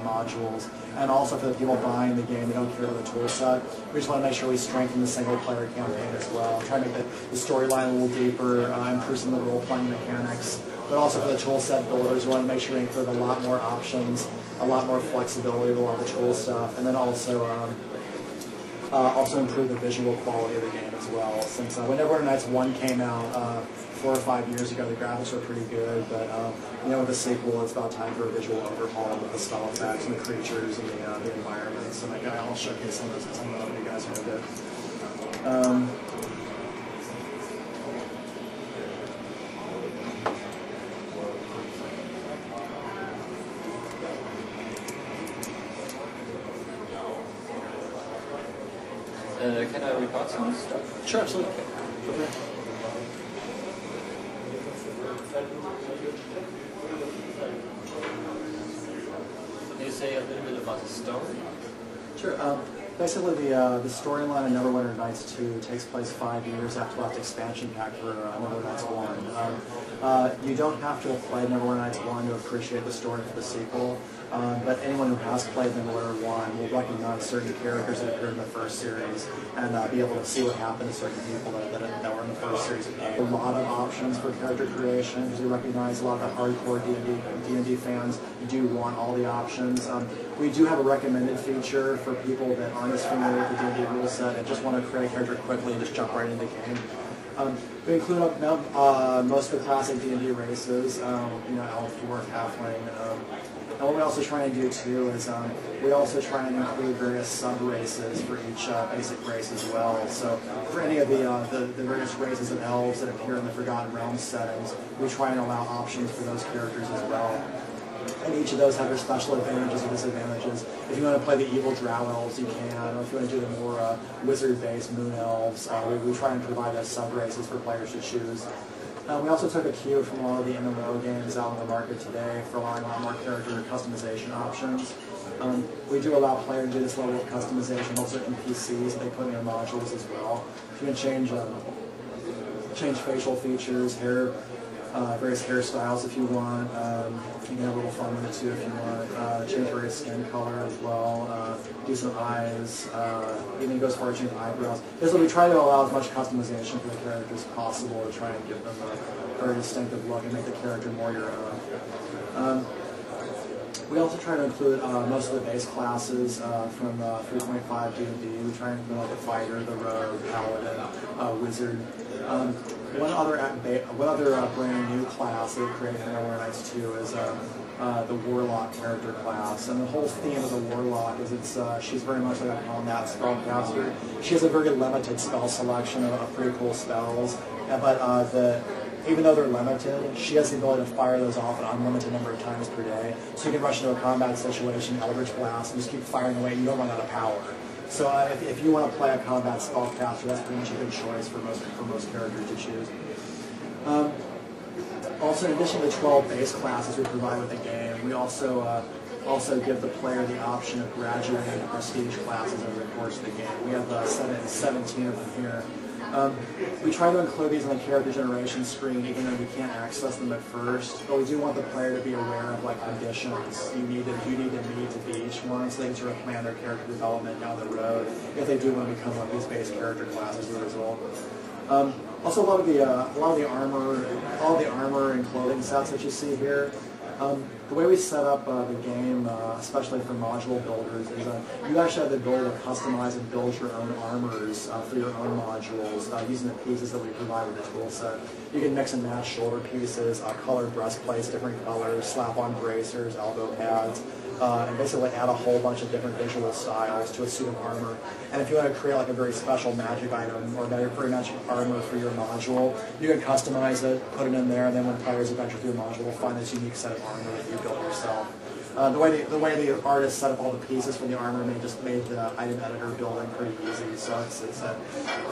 modules. And also for the people buying the game, they don't care about the tool set. We just want to make sure we strengthen the single-player campaign as well. Try to make the storyline a little deeper, improve some of the role-playing mechanics. But also for the tool set builders, we want to make sure we include a lot more options, a lot more flexibility with a lot of the tool stuff, and then also improve the visual quality of the game as well. Since when Neverwinter Nights 1 came out 4 or 5 years ago, the graphics were pretty good, but with the sequel, it's about time for a visual overhaul with the spell effects and the creatures and the environments. And I'll showcase some of them to you guys in a bit. Can I record some stuff? Sure, absolutely. Okay. Can you say a little bit about the story? Sure. Basically, the storyline of Neverwinter Nights 2 takes place 5 years after the last expansion pack for Neverwinter Nights 1. You don't have to have played Neverwinter Nights 1 to appreciate the story for the sequel, but anyone who has played Neverwinter 1 will recognize certain characters that appeared in the first series and be able to see what happened to certain people that were in the first series of games. A lot of options for character creation, because we recognize a lot of the hardcore D&D fans do want all the options. We do have a recommended feature for people that aren't as familiar with the D&D rule set and just want to create a character quickly and just jump right into the game. We include most of the classic D&D races, elf, dwarf, halfling. And what we also try and do too is we also try and include various sub-races for each basic race as well. So for any of the various races of elves that appear in the Forgotten Realms settings, we try and allow options for those characters as well. And each of those have their special advantages and disadvantages. If you want to play the evil drow elves, you can. Or if you want to do the more wizard-based moon elves, we try and provide those sub-races for players to choose. We also took a cue from a lot of the MMO games out on the market today for allowing a lot more character customization options. We do allow players to do this level of customization also in PCs that they put in their modules as well. You can change facial features, hair, various hairstyles if you want. You can have a little fun with it too if you want. Change various skin color as well. Do some eyes. Even go as far as change eyebrows. Basically, we try to allow as much customization for the characters as possible to try and give them a very distinctive look and make the character more your own. We also try to include most of the base classes from 3.5 D&D. We try and include like the fighter, the rogue, paladin, wizard. One other brand new class that we created for Neverwinter Nights 2 is the warlock character class. And the whole theme of the warlock is she's very much like a combat spellcaster. She has a very limited spell selection of pretty cool spells, but even though they're limited, she has the ability to fire those off an unlimited number of times per day. So you can rush into a combat situation, Eldritch Blast, and just keep firing away, and you don't run out of power. So if you want to play a combat spellcaster, that's pretty much a good choice for most characters to choose. Also, in addition to the 12 base classes we provide with the game, we also give the player the option of graduating to prestige classes over the course of the game. We have 17 of them here. We try to include these on the character generation screen, even though we can't access them at first. But we do want the player to be aware of like conditions you need to meet to be each one, so they can sort of plan their character development down the road if they do want to become one of these base character classes as a result. Also, a lot of the armor and clothing sets that you see here. The way we set up the game, especially for module builders, is you actually have the ability to customize and build your own armors for your own modules using the pieces that we provide with the tool set. You can mix and match shoulder pieces, colored breastplates, different colors, slap-on bracers, elbow pads, and basically add a whole bunch of different visual styles to a suit of armor. And if you want to create like a very special magic item or very magic armor for your module, you can customize it, put it in there, and then when players adventure through the module, will find this unique set of armor that you built yourself. The way the artist set up all the pieces for the armor made the item editor building pretty easy. So it's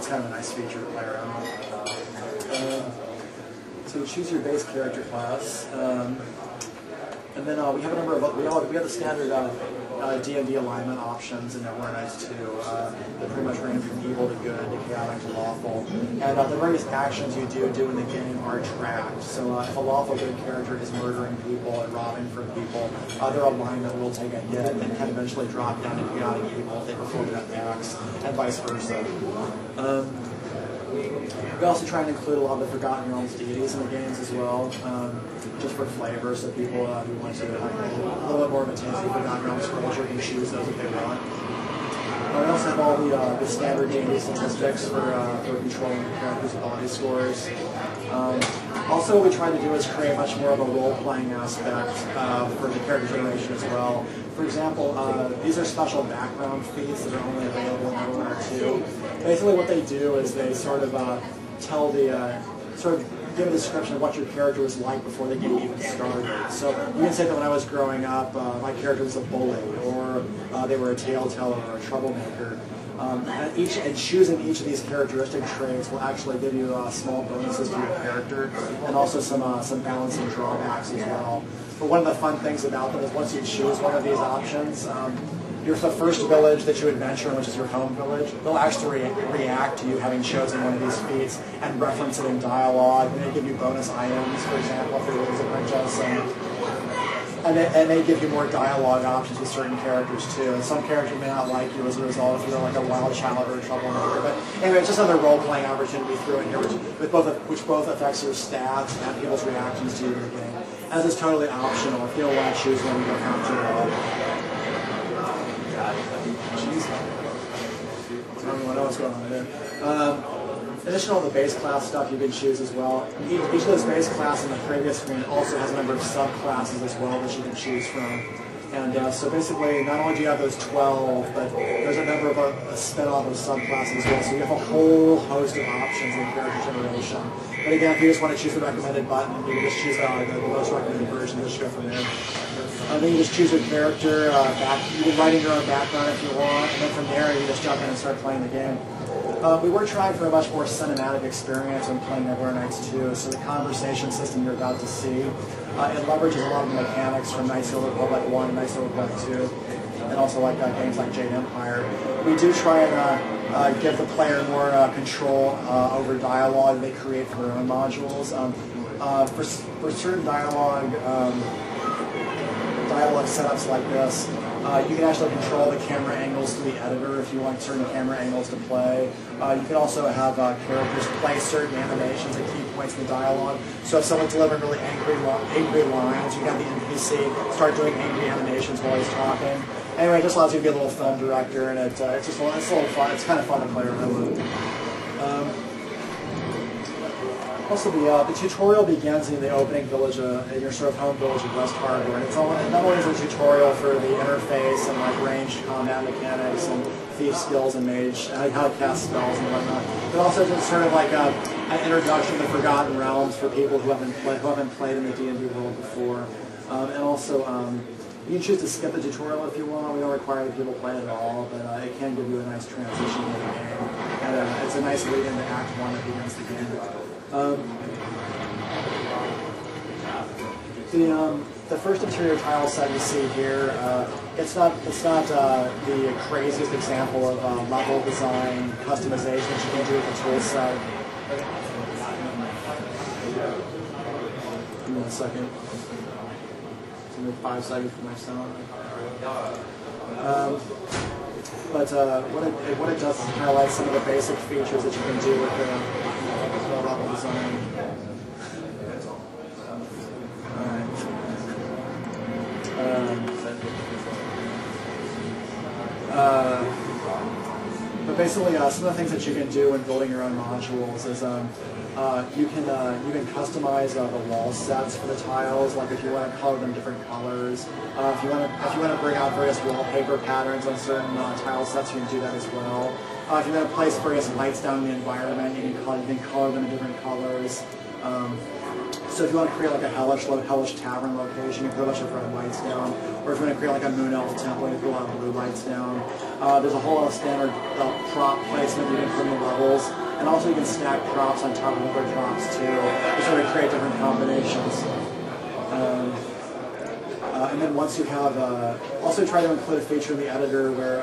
kind of a nice feature to play around with. So choose your base character class. And then we have a number of we have the standard D&D alignment options in Neverwinter Nights 2 that pretty much range from evil to good to chaotic to lawful. And the various actions you do in the game are tracked. So if a lawful good character is murdering people and robbing from people, their alignment will take a hit and can eventually drop down to chaotic evil if they perform that acts, and vice versa. We also try and include a lot of the Forgotten Realms deities in the games as well, just for flavor, so people who want to have a little bit more of a taste of Forgotten Realms culture can choose those if they want. We also have all the standard D&D statistics for controlling the characters' ability scores. Also, what we try to do is create much more of a role-playing aspect for the character generation as well. For example, these are special background feats that are only available in Neverwinter 2. Basically, what they do is they sort of tell the give a description of what your character was like before the game even started. So you can say that when I was growing up, my character was a bully, or they were a tale-teller or a troublemaker. And choosing each of these characteristic traits will actually give you small bonuses to your character, and also some balancing drawbacks as well. But one of the fun things about them is once you choose one of these options, the first village that you adventure in, which is your home village, they'll actually react to you having chosen one of these feats and reference it in dialogue. And they give you bonus items, for example, if you're a princess. And they give you more dialogue options with certain characters too. And some characters may not like you as a result if you're like a wild child or a troublemaker. But anyway, it's just another role-playing opportunity through in here, which both affects your stats and people's reactions to you in the game. And this is totally optional. If you don't want to choose one, you don't have to at all. Jeez. I don't even know what's going on there. In addition to all the base class stuff you can choose as well, each of those base classes in the previous screen also has a number of subclasses as well that you can choose from. And so basically, not only do you have those 12, but there's a number of a spin-off of subclasses as well. So you have a whole host of options in character generation. But again, if you just want to choose the recommended button, you can just choose the most recommended version and just go from there. Then you just choose your character, you can write in your own background if you want, and then from there you just jump in and start playing the game. We were trying for a much more cinematic experience when playing Neverwinter Nights 2, so the conversation system you're about to see, it leverages a lot of the mechanics from Knights of the Republic 1 and Knights of the Republic 2, and also like games like Jade Empire. We do try and give the player more control over dialogue they create for their own modules. For certain dialogue setups like this, you can actually control the camera angles through the editor if you want certain camera angles to play. You can also have characters play certain animations at key points in the dialogue. So if someone's delivering really angry lines, you can have the NPC start doing angry animations while he's talking. Anyway, it just allows you to be a little film director, and it's a little fun. It's kind of fun to play around with. Also, the tutorial begins in the opening village, in your sort of home village of West Harbor, and not only is it a tutorial for the interface and like ranged combat mechanics and thief skills and mage, how to cast spells and whatnot, but also just sort of like an introduction to the Forgotten Realms for people who haven't played in the D&D world before, and also you can choose to skip the tutorial if you want. We don't require that people play it at all, but it can give you a nice transition into the game, and it's a nice lead into Act 1 that begins the game. The first interior tile set you see here, it's not the craziest example of level design customization that you can do with the tool set. Give me a second. It's only 5 seconds for my sound. But what it does is highlight some of the basic features that you can do with the level design. But basically, some of the things that you can do when building your own modules is you can customize the wall sets for the tiles. Like if you want to color them different colors, if you want to bring out various wallpaper patterns on certain tile sets, you can do that as well. If you want to place various lights down in the environment, you can color them in different colors. So if you want to create like a hellish tavern location, you can put a bunch of red lights down. Or if you want to create like a moon elf temple, you can put a lot of blue lights down. There's a whole lot of standard prop placement you can put in the levels. And also you can stack props on top of other props too, to sort of create different combinations. then once you have, also try to include a feature in the editor where